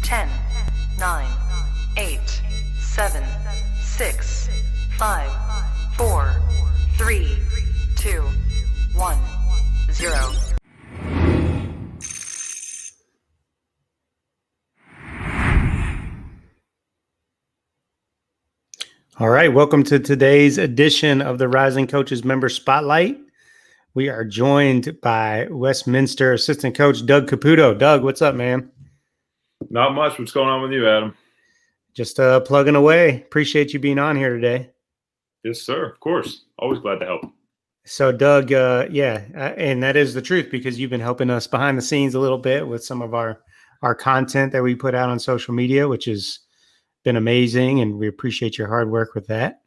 10, 9, 8, 7, 6, 5, 4, 3, 2, 1, 0. All right, welcome to today's edition of the Rising Coaches Member Spotlight. We are joined by Westminster assistant coach Doug Caputo. Doug, what's up, man? Not much. What's going on with you, Adam? Just plugging away. Appreciate you being on here today. Yes, sir. Of course. Always glad to help. So, Doug, and that is the truth because you've been helping us behind the scenes a little bit with some of our content that we put out on social media, which has been amazing, and we appreciate your hard work with that.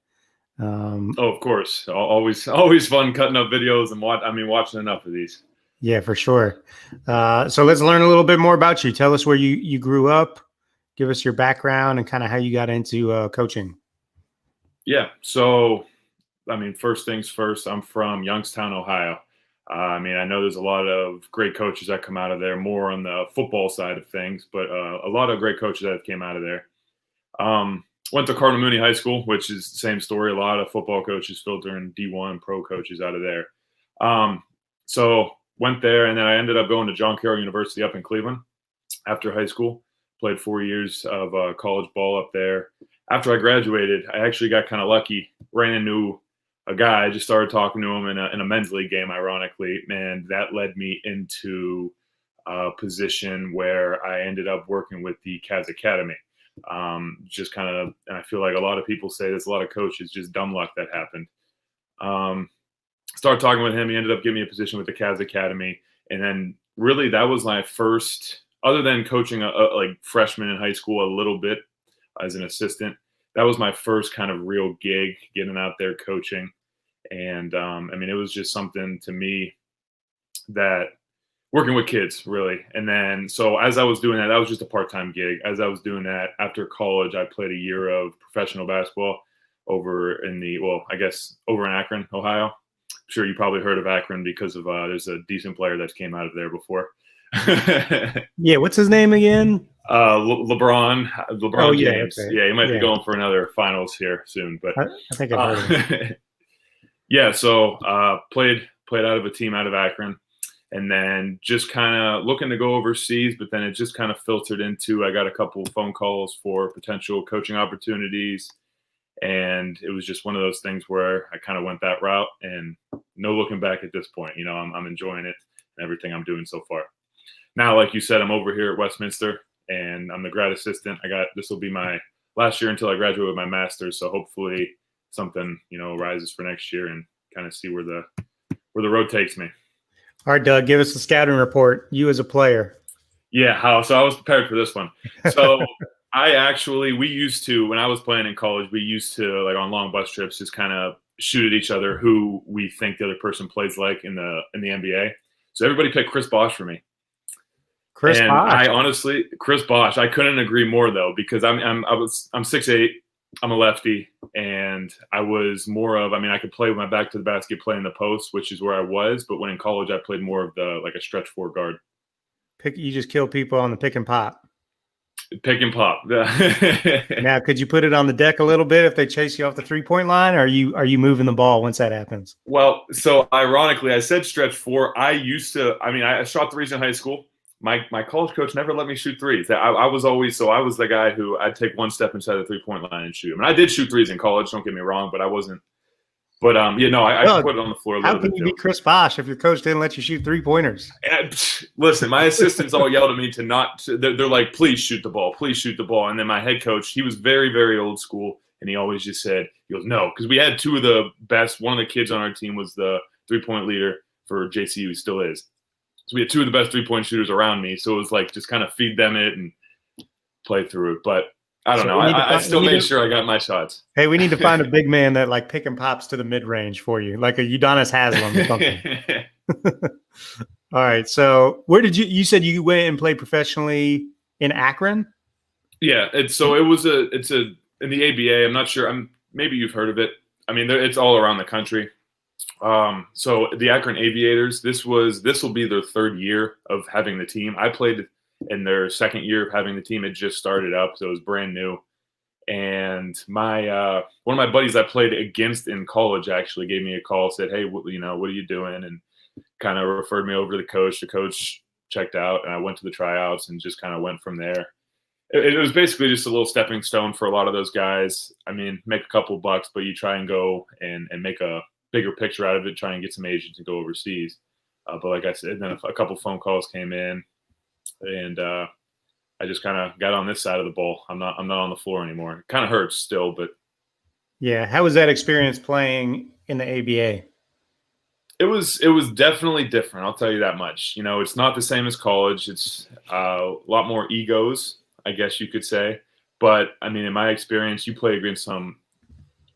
Of course. Always fun cutting up videos and watching enough of these. Yeah, for sure. So let's learn a little bit more about you. Tell us where you grew up. Give us your background and kind of how you got into coaching. Yeah. So, first things first, I'm from Youngstown, Ohio. I know there's a lot of great coaches that come out of there, more on the football side of things, but a lot of great coaches that came out of there. Went to Cardinal Mooney High School, which is the same story. A lot of football coaches filtering D1 pro coaches out of there. So went there, and then I ended up going to John Carroll University up in Cleveland after high school. Played 4 years of college ball up there. After I graduated, I actually got kind of lucky. Ran into a guy. I just started talking to him in a men's league game, ironically, and that led me into a position where I ended up working with the Cavs Academy. Just kind of, and I feel like a lot of people say there's a lot of coaches, just dumb luck that happened. Started talking with him. He ended up giving me a position with the Cavs Academy. And then really that was my first, other than coaching like freshmen in high school a little bit as an assistant, that was my first kind of real gig, getting out there coaching. And it was just something to me that working with kids, really. And then, so as I was doing that was just a part-time gig. As I was doing that, after college, I played a year of professional basketball over in Akron, Ohio. I'm sure you probably heard of Akron because of there's a decent player that came out of there before. Yeah, what's his name again? LeBron oh, yeah, James. okay. Yeah, he might be going for another finals here soon. But I think I've heard of him. Yeah, so played out of a team out of Akron. And then just kind of looking to go overseas, but then it just kind of filtered into, I got a couple of phone calls for potential coaching opportunities. And it was just one of those things where I kind of went that route, and no looking back at this point. I'm enjoying it and everything I'm doing so far. Now, like you said, I'm over here at Westminster, and I'm the grad assistant. This will be my last year until I graduate with my master's. So hopefully something, rises for next year and kind of see where the road takes me. All right, Doug, give us a scouting report. You as a player. Yeah, so I was prepared for this one. So we used to, when I was playing in college, we used to, like on long bus trips, just kind of shoot at each other who we think the other person plays like in the NBA. So everybody picked Chris Bosh for me. Chris Bosh. I couldn't agree more though, because I'm 6'8", I'm a lefty, and I was more of, I could play with my back to the basket, play in the post, which is where I was. But when in college, I played more of a stretch four guard. You just kill people on the pick and pop. Pick and pop. Now, could you put it on the deck a little bit if they chase you off the 3-point line? Or are you moving the ball once that happens? Well, so ironically, I said stretch four. I used to, I shot threes in high school. My college coach never let me shoot threes. I was the guy who I'd take one step inside the 3-point line and shoot. I did shoot threes in college, don't get me wrong, but I wasn't. But I put it on the floor a little bit. How can you be Chris Bosh if your coach didn't let you shoot 3-pointers? Listen, my assistants all yelled at me to not. They're like, please shoot the ball, please shoot the ball. And then my head coach, he was very, very old school, and he always just said, he goes, no, because we had two of the best. One of the kids on our team was the 3-point leader for JCU, he still is. So we had two of the best 3-point shooters around me. So it was like just kind of feed them it and play through it. But I don't know. I still made sure I got my shots. Hey, we need to find a big man that like pick and pops to the mid range for you, like a Udonis Haslam or something. All right. So where did you said you went and played professionally in Akron? Yeah. It's in the ABA. I'm not sure. Maybe you've heard of it. It's all around the country. So the Akron Aviators, this will be their third year of having the team. I played in their second year of having the team. It just started up, so it was brand new. And my one of my buddies I played against in college actually gave me a call, said, "Hey, what are you doing?" And kind of referred me over to the coach. The coach checked out, and I went to the tryouts and just kind of went from there. It was basically just a little stepping stone for a lot of those guys. I mean, make a couple bucks, but you try and go and make a bigger picture out of it, try and get some agents and go overseas. But like I said, then a couple phone calls came in, and I just kind of got on this side of the ball. I'm not on the floor anymore. It kind of hurts still, but yeah. How was that experience playing in the ABA? it was definitely different. I'll tell you that much. It's not the same as college. It's a lot more egos, I guess you could say. But I mean, in my experience, you play against some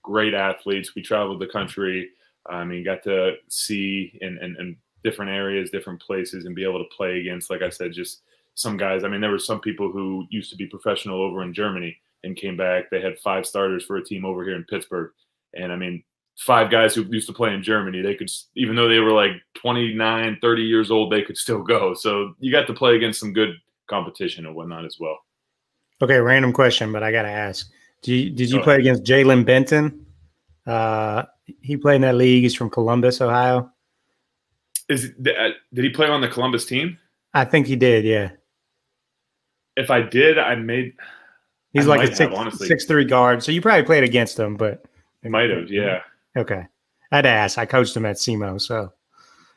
great athletes. We traveled the country. I mean, got to see in different areas, different places, and be able to play against, like I said, just some guys. I mean, there were some people who used to be professional over in Germany and came back. They had 5 starters for a team over here in Pittsburgh. And I mean, 5 guys who used to play in Germany, they could, even though they were like 29, 30 years old, they could still go. So you got to play against some good competition and whatnot as well. Okay, random question, but I got to ask. Did you play against Jalen Benton? He played in that league. He's from Columbus, Ohio. Did he play on the Columbus team? I think he did, yeah. If I did, He's like a 6'3" guard. So you probably played against him, but might have, yeah. Okay. I had to ask. I coached him at SEMO, so.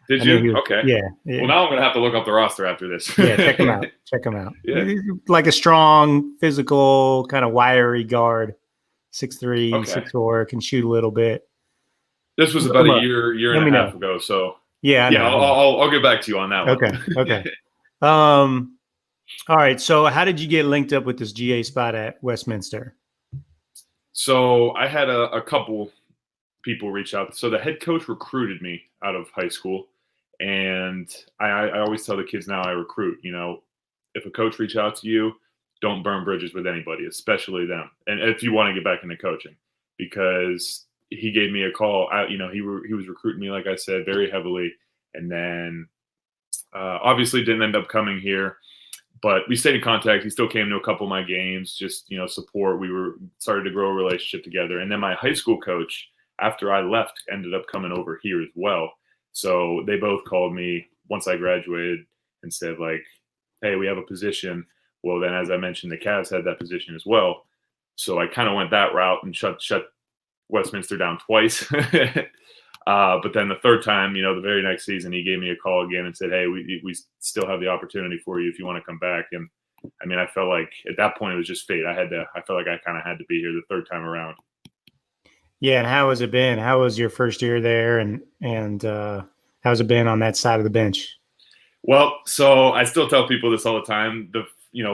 Did you? Okay. Yeah. Well, now I'm going to have to look up the roster after this. Yeah, check him out. Check him out. Yeah. He's like a strong, physical, kind of wiry guard. 6'3", 6'4", can shoot a little bit. This was about a year and a half ago, so. Yeah, I'll get back to you on that one. Okay. All right. So how did you get linked up with this GA spot at Westminster? So I had a couple people reach out. So the head coach recruited me out of high school. And I always tell the kids now I recruit, if a coach reaches out to you, don't burn bridges with anybody, especially them. And if you want to get back into coaching, because he gave me a call. He was recruiting me, like I said, very heavily. And then obviously didn't end up coming here. But we stayed in contact. He still came to a couple of my games, just, support. We started to grow a relationship together. And then my high school coach, after I left, ended up coming over here as well. So they both called me once I graduated and said, like, hey, we have a position. Well, then, as I mentioned, the Cavs had that position as well. So I kind of went that route and shut Westminster down twice. But then the third time, the very next season, he gave me a call again and said, hey, we still have the opportunity for you if you want to come back. And I mean, I felt like at that point it was just fate. I felt like I kind of had to be here the third time around. Yeah. And how has it been? How was your first year there? And how's it been on that side of the bench? Well, so I still tell people this all the time. The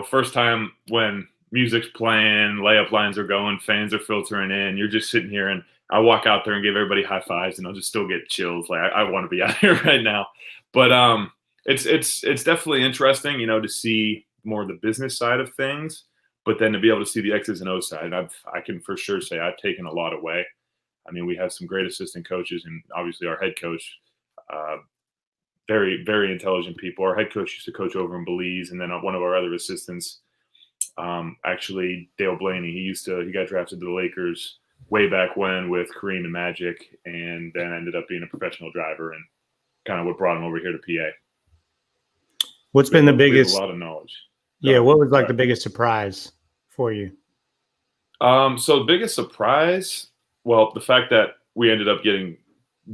first time when music's playing, layup lines are going, fans are filtering in, you're just sitting here, and I walk out there and give everybody high fives, and I'll just still get chills. Like I want to be out here right now. But it's definitely interesting, to see more of the business side of things, but then to be able to see the X's and O's side. I can for sure say I've taken a lot away. I mean, we have some great assistant coaches, and obviously our head coach, very, very intelligent people. Our head coach used to coach over in Belize, and then one of our other assistants, actually Dale Blaney, he got drafted to the Lakers way back when with Kareem and Magic, and then ended up being a professional driver, and kind of what brought him over here to PA. What's been the biggest? A lot of knowledge. Yeah, what was like the biggest surprise for you? So the biggest surprise, well, the fact that we ended up getting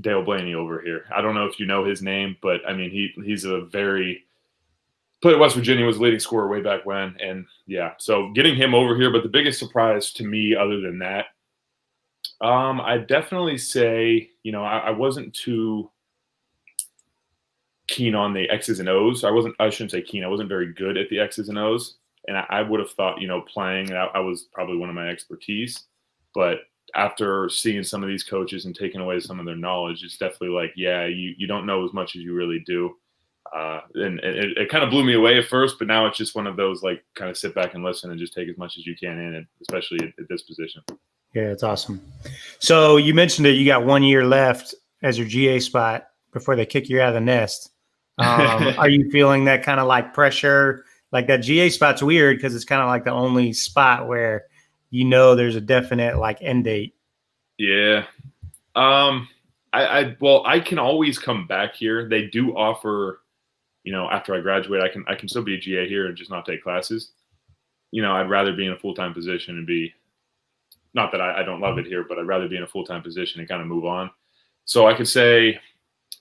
Dale Blaney over here. I don't know if you know his name, but I mean, he's a very played at West Virginia, was a leading scorer way back when, and yeah, so getting him over here. But the biggest surprise to me, other than that, I'd definitely say, I wasn't too keen on the X's and O's. I shouldn't say keen. I wasn't very good at the X's and O's, and I would have thought, playing, I was probably one of my expertise, but after seeing some of these coaches and taking away some of their knowledge, it's definitely like, yeah, you don't know as much as you really do. And it kind of blew me away at first, but now it's just one of those, like, kind of sit back and listen and just take as much as you can in it, especially at this position. Yeah, it's awesome. So you mentioned that you got 1 year left. as your GA spot before they kick you out of the nest. Are you feeling that kind of like pressure? Like that GA spot's weird because it's kind of like the only spot where there's a definite like end date. Yeah. I can always come back here. They do offer, after I graduate, I can still be a GA here and just not take classes. I'd rather be in a full-time position and be, not that I don't love it here, but I'd rather be in a full-time position and kind of move on. So I could say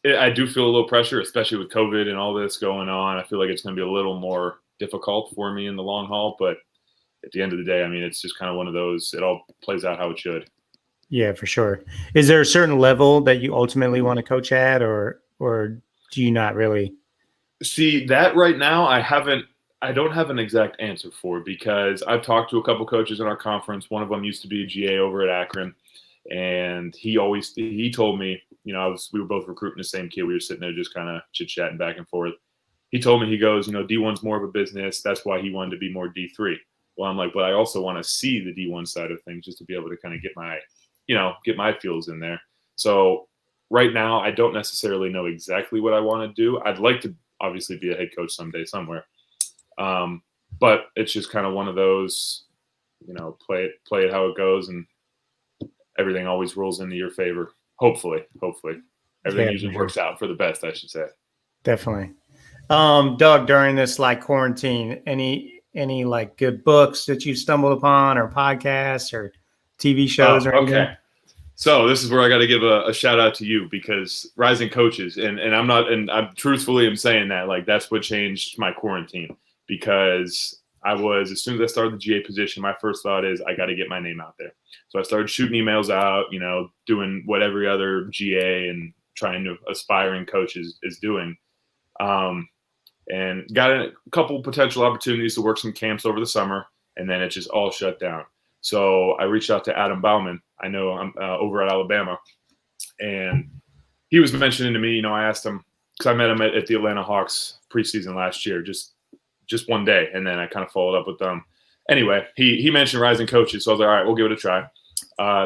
I do feel a little pressure, especially with COVID and all this going on. I feel like it's going to be a little more difficult for me in the long haul, but at the end of the day, I mean, it's just kind of one of those, it all plays out how it should. Yeah, for sure. Is there a certain level that you ultimately want to coach at, or do you not really? See, that right now, I don't have an exact answer for, because I've talked to a couple coaches in our conference. One of them used to be a GA over at Akron, and he told me, we were both recruiting the same kid. We were sitting there just kind of chit-chatting back and forth. He told me, he goes, D1's more of a business. That's why he wanted to be more D3. Well, I'm like, but I also want to see the D1 side of things just to be able to kind of get my feels in there. So right now, I don't necessarily know exactly what I want to do. I'd like to obviously be a head coach someday somewhere. But it's just kind of one of those, play it how it goes, and everything always rolls into your favor. Hopefully. Everything usually works out for the best, I should say. Definitely. Doug, during this like quarantine, any like good books that you've stumbled upon, or podcasts or TV shows or anything? Okay. So this is where I got to give a shout out to you, because Rising Coaches, and I'm truthfully am saying that, like, that's what changed my quarantine, because as soon as I started the GA position, my first thought is I got to get my name out there. So I started shooting emails out, doing what every other GA and trying to aspiring coach is doing. And got a couple potential opportunities to work some camps over the summer, and then it just all shut down. So I reached out to Adam Bauman. I know I'm over at Alabama, and he was mentioning to me, I asked him, because I met him at the Atlanta Hawks preseason last year, just one day, and then I kind of followed up with them. Anyway, he mentioned Rising Coaches, so I was like, all right, we'll give it a try.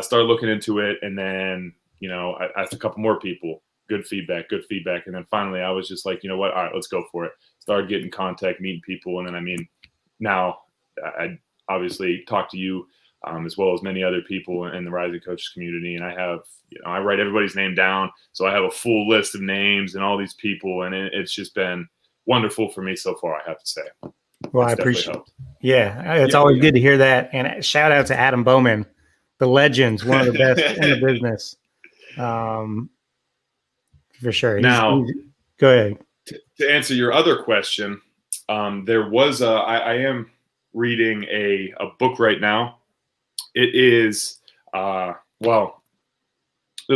Started looking into it, and then, I asked a couple more people. Good feedback. And then finally I was just like, you know what? All right, let's go for it. Started getting contact, meeting people. And then, now I obviously talk to you as well as many other people in the Rising Coaches community. And I have, I write everybody's name down. So I have a full list of names and all these people. And it's just been wonderful for me so far, I have to say. Well, I appreciate it. Yeah, it's always good to hear that. And shout out to Adam Bowman, the legends, one of the best in the business. For sure. Now, go ahead. To answer your other question, there was I am reading a book right now. It is there's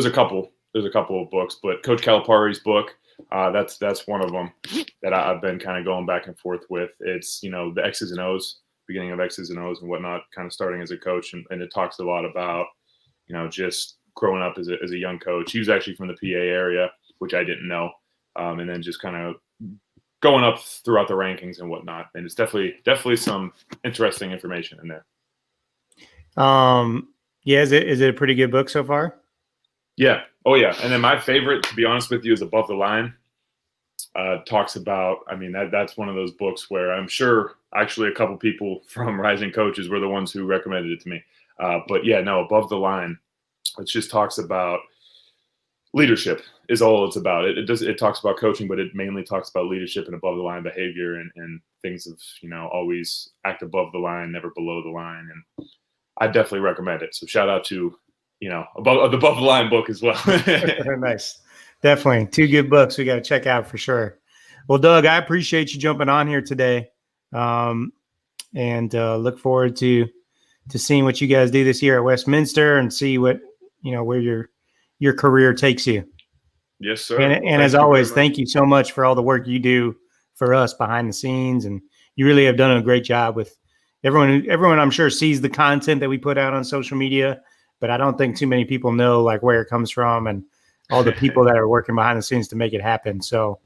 a couple of books, but Coach Calipari's book, that's one of them that I've been kind of going back and forth with. It's the X's and O's, beginning of X's and O's and whatnot, kind of starting as a coach, and it talks a lot about just growing up as a young coach. He was actually from the PA area, which I didn't know, and then just kind of going up throughout the rankings and whatnot. And it's definitely some interesting information in there. Yeah, is it a pretty good book so far? Yeah. Oh yeah. And then my favorite, to be honest with you, is Above the Line. Talks about, that's one of those books where I'm sure actually a couple people from Rising Coaches were the ones who recommended it to me. But yeah, no, Above the Line, it just talks about leadership is all it's about. It talks about coaching, but it mainly talks about leadership and above the line behavior and things of, always act above the line, never below the line. And I definitely recommend it. So shout out to, above the Line book as well. Nice. Definitely. Two good books we got to check out for sure. Well, Doug, I appreciate you jumping on here today. And look forward to seeing what you guys do this year at Westminster and see what, where your career takes you. Yes, sir. And as always, thank you so much for all the work you do for us behind the scenes. And you really have done a great job with everyone I'm sure sees the content that we put out on social media, but I don't think too many people know like where it comes from and all the people that are working behind the scenes to make it happen. So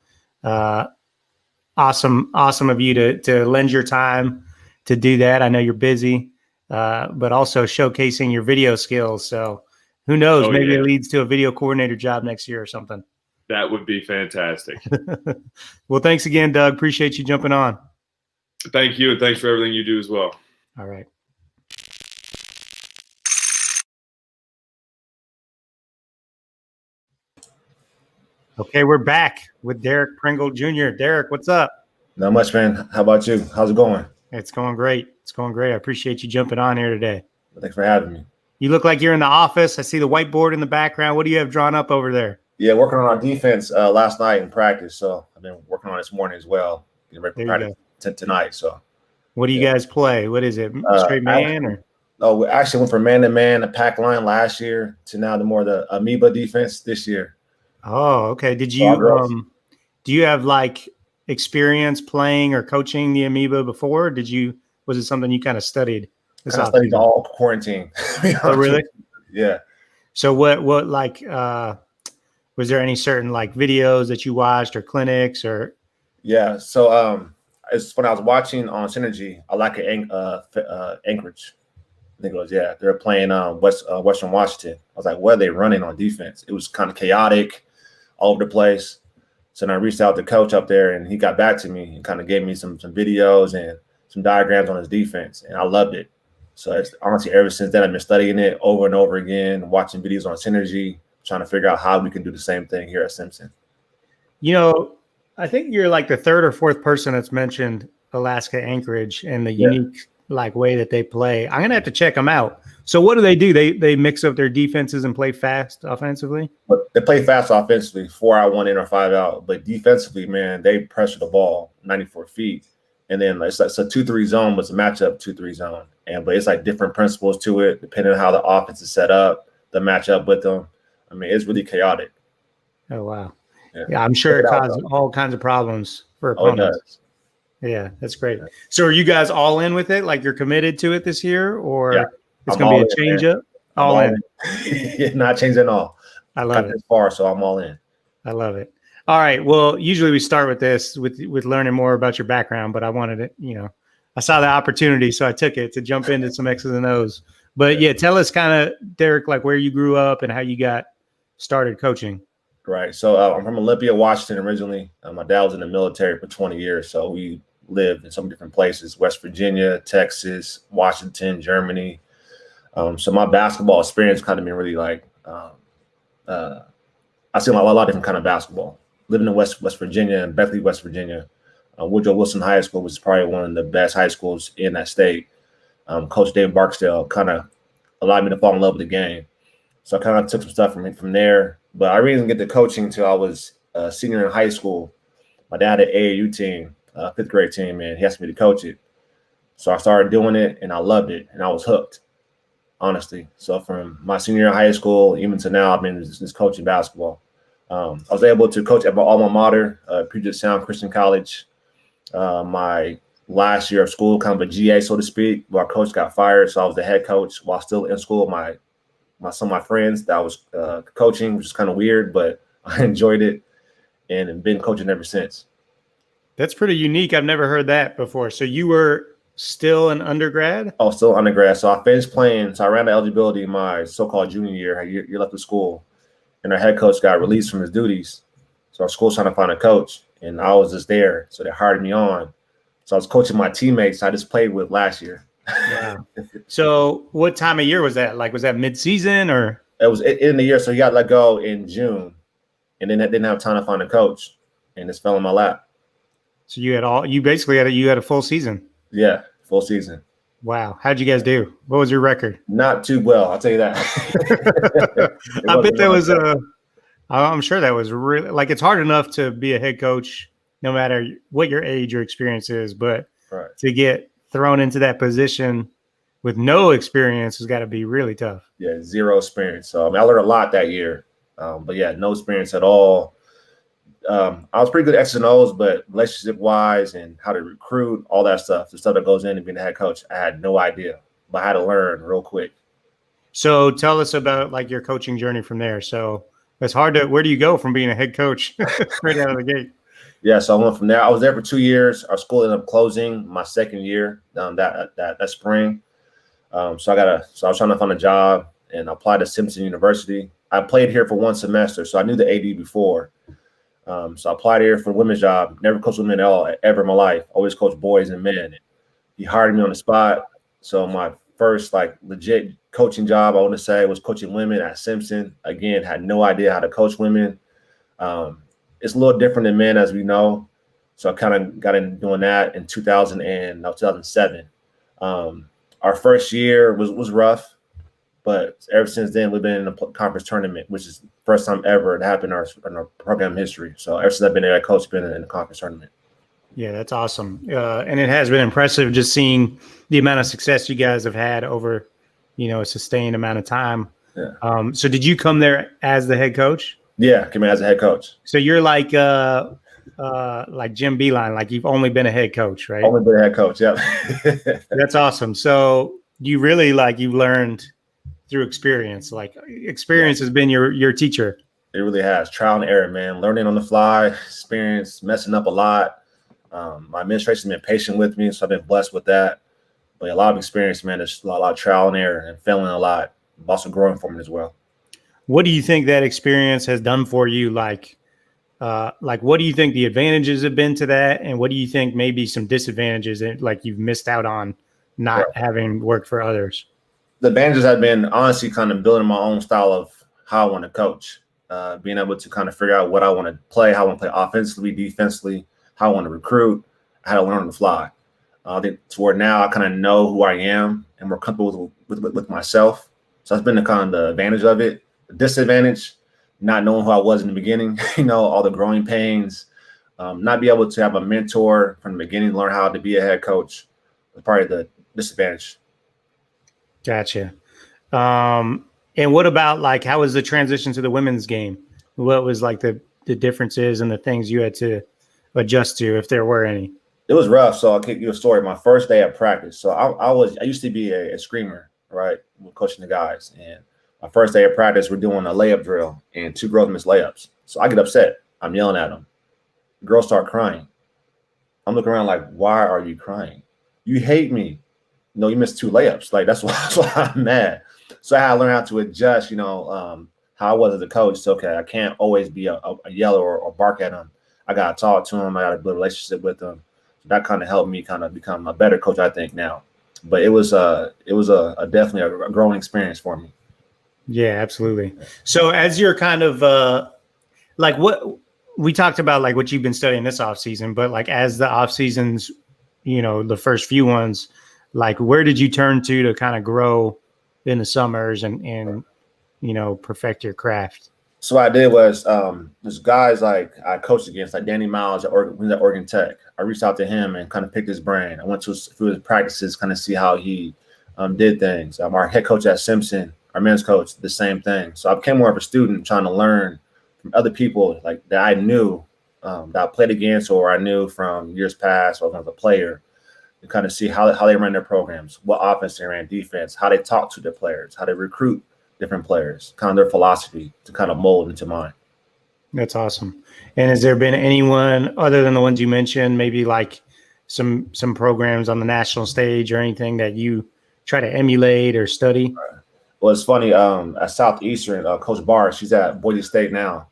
awesome of you to lend your time to do that. I know you're busy, but also showcasing your video skills. So Who knows? Oh, Maybe yeah. it leads to a video coordinator job next year or something. That would be fantastic. Well, thanks again, Doug. Appreciate you jumping on. Thank you, and thanks for everything you do as well. All right. Okay, we're back with Derrick Pringle Jr. Derrick, what's up? Not much, man. How about you? How's it going? It's going great. It's going great. I appreciate you jumping on here today. Thanks for having me. You look like you're in the office. I see the whiteboard in the background. What do you have drawn up over there? Yeah, working on our defense last night in practice. So I've been working on it this morning as well. Getting ready for practice tonight. So what do you guys play? What is it? Straight man or? Oh, we actually went from man-to-man, the pack line last year to now the amoeba defense this year. Oh, okay. Did you do you have like experience playing or coaching the amoeba before? Or was it something you kind of studied? I studied all quarantine. Oh, really? Yeah. So what like was there any certain like videos that you watched or clinics or? Yeah. So it's when I was watching on Synergy, I like Anchorage. I think it was, yeah. They were playing Western Washington. I was like, what are they running on defense? It was kind of chaotic, all over the place. So then I reached out to coach up there, and he got back to me and kind of gave me some videos and some diagrams on his defense, and I loved it. So it's, honestly, ever since then, I've been studying it over and over again, watching videos on Synergy, trying to figure out how we can do the same thing here at Simpson. You know, I think you're like the third or fourth person that's mentioned Alaska Anchorage and the unique like way that they play. I'm gonna have to check them out. So what do? They mix up their defenses and play fast offensively? But they play fast offensively, 4 out, 1 in, or 5 out. But defensively, man, they pressure the ball 94 feet. And then it's a 2-3 zone, but it's a matchup 2-3 zone. But it's like different principles to it, depending on how the offense is set up, the matchup with them. I mean, it's really chaotic. Oh, wow. Yeah, I'm sure it causes all kinds of problems for opponents. It does. Yeah, that's great. Yeah. So are you guys all in with it? Like you're committed to it this year, or it's going to be a change up? All in. Not changing at all. I love it. This far, so I'm all in. I love it. All right. Well, usually we start with this, with learning more about your background, but I wanted it, I saw the opportunity, so I took it to jump into some X's and O's. But yeah, tell us kind of, Derrick, like where you grew up and how you got started coaching. Right. So I'm from Olympia, Washington originally. My dad was in the military for 20 years, so we lived in some different places: West Virginia, Texas, Washington, Germany. So my basketball experience kind of been really like I've seen a lot of different kind of basketball. Living in West Virginia and Beckley, West Virginia, Woodrow Wilson High School was probably one of the best high schools in that state. Coach Dave Barksdale kind of allowed me to fall in love with the game. So I kind of took some stuff from there. But I really didn't get to coaching until I was a senior in high school. My dad had an AAU team, 5th grade team, and he asked me to coach it. So I started doing it, and I loved it, and I was hooked, honestly. So from my senior year in high school, even to now, I've been just coaching basketball. I was able to coach at my alma mater, Puget Sound Christian College. My last year of school, kind of a GA, so to speak, where our coach got fired. So I was the head coach while still in school. Some of my friends that I was coaching, which is kind of weird, but I enjoyed it and been coaching ever since. That's pretty unique. I've never heard that before. So you were still an undergrad? Oh, still undergrad. So I finished playing. So I ran the eligibility my so-called junior year left of school, and our head coach got released from his duties. So our school's trying to find a coach, and I was just there. So they hired me on. So I was coaching my teammates I just played with last year. Wow. So what time of year was that? Like, was that mid-season or? It was in the year. So he got let go in June, and then I didn't have time to find a coach, and this fell in my lap. So you basically had a full season. Yeah, full season. Wow. How'd you guys do? What was your record? Not too well, I'll tell you that. I bet that was I'm sure that was really, like, it's hard enough to be a head coach no matter what your age or experience is, but to get thrown into that position with no experience has got to be really tough. Yeah, zero experience. So I learned a lot that year, but yeah, no experience at all. I was pretty good at X's and O's, but relationship-wise and how to recruit, all that stuff, the stuff that goes into being a head coach, I had no idea, but I had to learn real quick. So tell us about like your coaching journey from there. So it's hard to, where do you go from being a head coach right out of the gate? Yeah, so I went from there. I was there for 2 years. Our school ended up closing my second year that spring. So I was trying to find a job, and applied to Simpson University. I played here for 1 semester, so I knew the AD before. So I applied here for the women's job. Never coached women at all ever in my life. Always coached boys and men. He hired me on the spot. So my first like legit coaching job, I want to say, was coaching women at Simpson. Again, had no idea how to coach women. It's a little different than men, as we know. So I kind of got into doing that in 2007. Our first year was rough, but ever since then we've been in a conference tournament, which is the first time ever it happened in our program history. So ever since I've been there, I coach been in the conference tournament. Yeah, that's awesome. And it has been impressive just seeing the amount of success you guys have had over, a sustained amount of time. Yeah. So did you come there as the head coach? Yeah, came in as a head coach. So you're like Jim Beeline, like you've only been a head coach, right? Only been a head coach, yeah. That's awesome. So you really you learned through experience. Like experience has been your teacher. It really has. Trial and error, man. Learning on the fly, experience, messing up a lot. My administration has been patient with me, so I've been blessed with that. But a lot of experience, man. There's a lot of trial and error and failing a lot, but also growing for me as well. What do you think that experience has done for you? Like what do you think the advantages have been to that? And what do you think maybe some disadvantages that like you've missed out on not having worked for others? The advantages have been honestly kind of building my own style of how I want to coach, being able to kind of figure out what I want to play, how I want to play offensively, defensively, how I want to recruit, how to learn on the fly. I think to where now I kind of know who I am and more comfortable with myself. So that's been the kind of the advantage of it. The disadvantage, not knowing who I was in the beginning, all the growing pains, not be able to have a mentor from the beginning, learn how to be a head coach, was probably the disadvantage. Gotcha. And what about how was the transition to the women's game? What was like the differences and the things you had to adjust to, if there were any? It was rough. So I'll give you a story. My first day at practice. So I used to be a screamer, right? Coaching the guys. And my first day of practice, we're doing a layup drill and 2 girls miss layups. So I get upset. I'm yelling at them. The girls start crying. I'm looking around like, why are you crying? You hate me. No, you missed 2 layups. Like that's why I'm mad. So I had to learn how to adjust, how I was as a coach. It's okay. I can't always be a yeller or bark at them. I got to talk to them. I got to build a relationship with them. So that kind of helped me kind of become a better coach, I think, now. But it was definitely a growing experience for me. Yeah, absolutely. So as you're kind of what we talked about, like what you've been studying this off season, but like as the off seasons, the first few ones, like where did you turn to kind of grow in the summers and perfect your craft? So what I did was there's guys like I coached against, like Danny Miles at Oregon Tech. I reached out to him and kind of picked his brain. I went to a few of his practices, kind of see how he did things. Our head coach at Simpson, our men's coach, the same thing. So I became more of a student trying to learn from other people like that I knew that I played against or I knew from years past or as a player, to kind of see how they run their programs, what offense they ran, defense, how they talk to their players, how they recruit different players, kind of their philosophy to kind of mold into mine. That's awesome. And has there been anyone other than the ones you mentioned, maybe like some programs on the national stage or anything that you try to emulate or study? Well, it's funny. At Southeastern, Coach Barr, she's at Boise State now.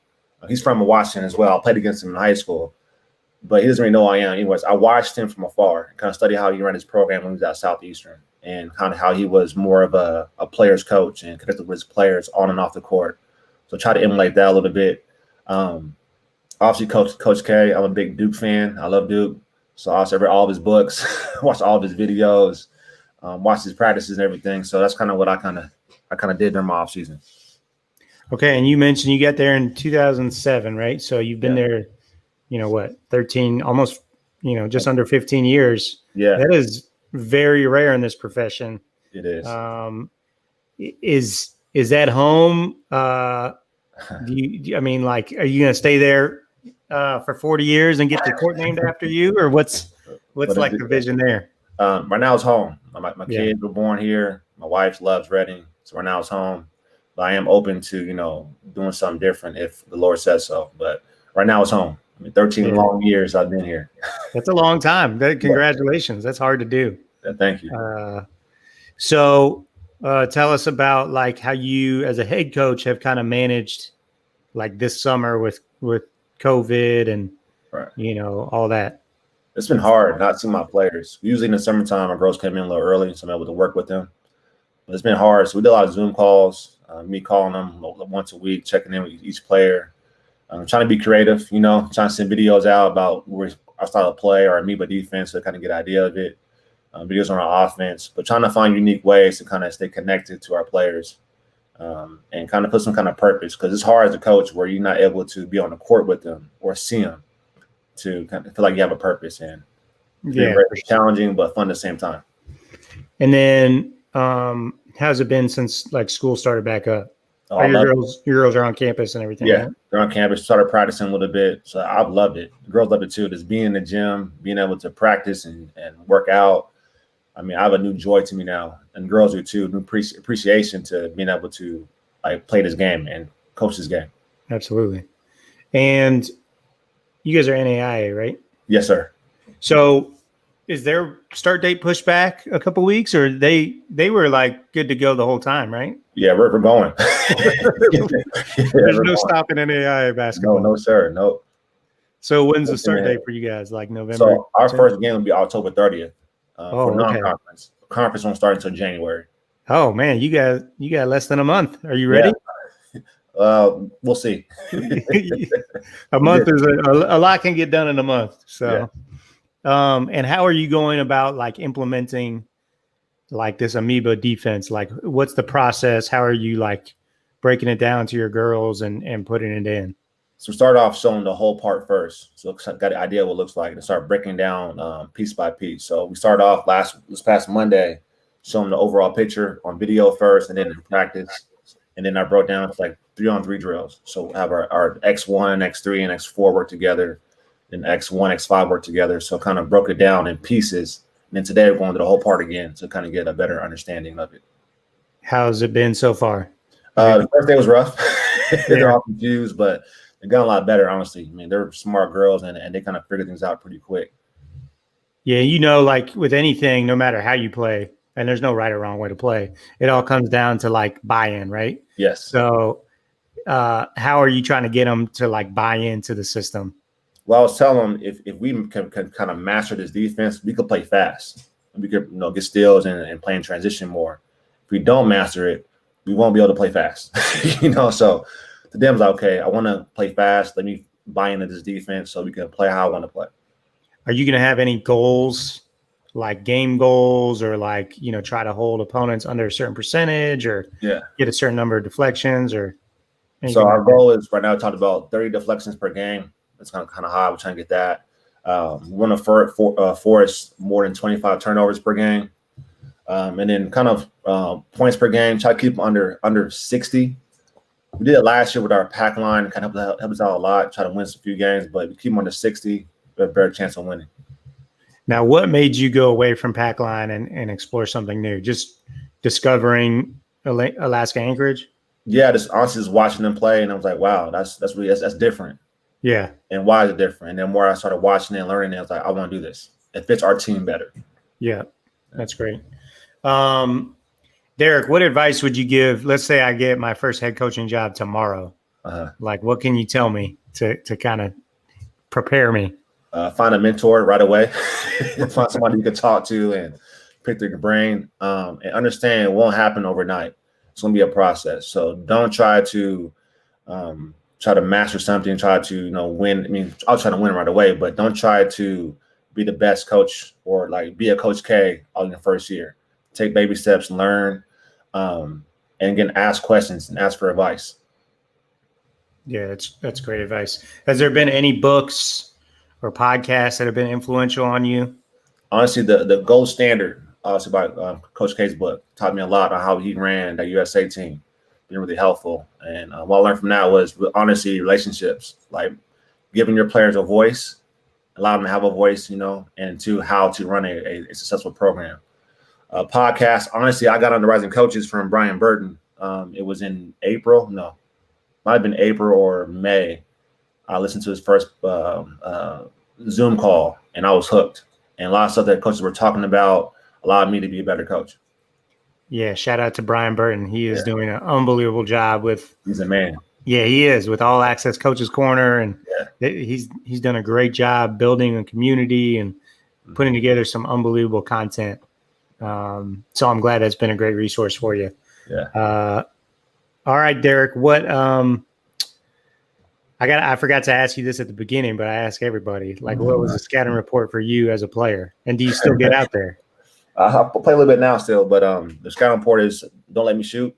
He's from Washington as well. I played against him in high school, but he doesn't really know who I am. Anyways, I watched him from afar and kind of studied how he ran his program when he was at Southeastern and kind of how he was more of a player's coach and connected with his players on and off the court. So try to emulate that a little bit. Obviously, Coach K, I'm a big Duke fan. I love Duke. So I read all of his books, watched all of his videos, watched his practices and everything. So that's kind of what I kind of did during my off season. Okay, and you mentioned you got there in 2007, right? So you've been there, 13, almost, just under 15 years. Yeah, that is very rare in this profession. It is. Is that home? Are you going to stay there for 40 years and get the court named after you, or what's like the vision there? Right now it's home. My kids were born here. My wife loves Reading, so right now it's home. But I am open to, doing something different if the Lord says so. But right now it's home. 13 long years I've been here. That's a long time. Congratulations. That's hard to do. Thank you. So Tell us about like how you as a head coach have kind of managed like this summer with COVID and Right. all that. It's been hard not seeing my players. Usually in the summertime, our girls came in a little early, so I'm able to work with them. But it's been hard. So we did a lot of Zoom calls, me calling them once a week, checking in with each player. Trying to be creative, trying to send videos out about where our style of play or amoeba defense to kind of get an idea of it. Videos on our offense, but trying to find unique ways to kind of stay connected to our players and kind of put some kind of purpose, because it's hard as a coach where you're not able to be on the court with them or see them to kind of feel like you have a purpose. And it's been very challenging but fun at the same time. And then how's it been since like school started back up? Your girls are on campus and everything. Yeah, right? they're on campus, started practicing a little bit. So I've loved it. The girls love it too. Just being in the gym, being able to practice and work out. I mean, I have a new joy to me now, and girls do too. New appreciation to being able to like play this game and coach this game. Absolutely. And you guys are NAIA, right? Yes, sir. So is their start date pushed back a couple weeks, or they were like good to go the whole time, right? Yeah, we're going. There's no stopping NAIA basketball. No, sir. No. So when's the start date for you guys? Like November? So our first game will be October 30th. For non-conference. Okay. Conference won't start until January. Oh man, you got less than a month. Are you ready? Yeah. We'll see. A month is a lot can get done in a month. So, and how are you going about like implementing like this amoeba defense? Like, what's the process? How are you like breaking it down to your girls and putting it in? So start off showing the whole part first. So got an idea what it looks like and start breaking down piece by piece. So we started off this past Monday, showing the overall picture on video first and then in practice. And then I broke down to like 3-on-3 drills. So we'll have our X1, X3, and X4 work together. Then X1, X5 work together. So kind of broke it down in pieces. And then today we're going to the whole part again to kind of get a better understanding of it. How's it been so far? The first day was rough. They're all confused, but they got a lot better, honestly. I mean, they're smart girls, and they kind of figure things out pretty quick. Yeah, like with anything, no matter how you play, and there's no right or wrong way to play, it all comes down to like buy-in, right? Yes. So how are you trying to get them to like buy into the system? Well, I was telling them if we can kind of master this defense, we could play fast. We could get steals and play in transition more. If we don't master it, we won't be able to play fast. So to them, it's like, okay, I want to play fast. Let me buy into this defense so we can play how I want to play. Are you going to have any goals, like game goals, or like, try to hold opponents under a certain percentage or get a certain number of deflections or anything? So our goal is right now talked about 30 deflections per game. That's kind of high. We're trying to get that. We want to force more than 25 turnovers per game. And then kind of points per game, try to keep them under 60. We did it last year with our pack line, kind of helped us out a lot, try to win some few games, but we keep them under 60, we have a better chance of winning. Now, what made you go away from pack line and explore something new? Just discovering Alaska Anchorage? Yeah, just honestly just watching them play, and I was like, wow, that's different. Yeah. And why is it different? And then more I started watching it and learning it, I was like, I want to do this. It fits our team better. Yeah, that's great. Derrick, what advice would you give? Let's say I get my first head coaching job tomorrow. Like, what can you tell me to kind of prepare me? Find a mentor right away. Find somebody you can talk to and pick their brain and understand it won't happen overnight. It's going to be a process. So don't try to master something, try to win. I mean, I'll try to win right away, but don't try to be the best coach or like be a Coach K all in the first year. Take baby steps, learn, and again, ask questions and ask for advice. Yeah, that's great advice. Has there been any books or podcasts that have been influential on you? Honestly, the gold standard, obviously by Coach K's book, taught me a lot on how he ran that USA team. Been really helpful. And what I learned from that was honestly relationships, like giving your players a voice, allow them to have a voice, and to how to run a successful program. Podcast, honestly, I got on the Rising Coaches from Brian Burton. It was in April. No, might have been April or May. I listened to his first Zoom call, and I was hooked. And a lot of stuff that coaches were talking about allowed me to be a better coach. Yeah, shout out to Brian Burton. He is doing an unbelievable job with. He's a man. Yeah, he is with All Access Coaches Corner, and Yeah. he's done a great job building a community and putting together some unbelievable content. So I'm glad that's been a great resource for you. Yeah. All right, Derrick. What I forgot to ask you this at the beginning, but I ask everybody. Like, what was the scouting report for you as a player, and do you still get out there? I play a little bit now still, but the scouting report is don't let me shoot.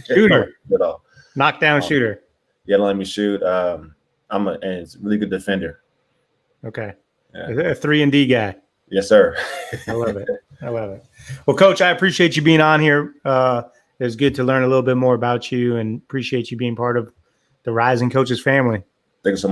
Shooter. No, Knockdown shooter. Yeah, don't let me shoot. And it's a really good defender. Okay. Yeah. A 3-and-D guy. Yes, sir. I love it. I love it. Well, Coach, I appreciate you being on here. It was good to learn a little bit more about you, and appreciate you being part of the Rising Coaches family. Thank you so much.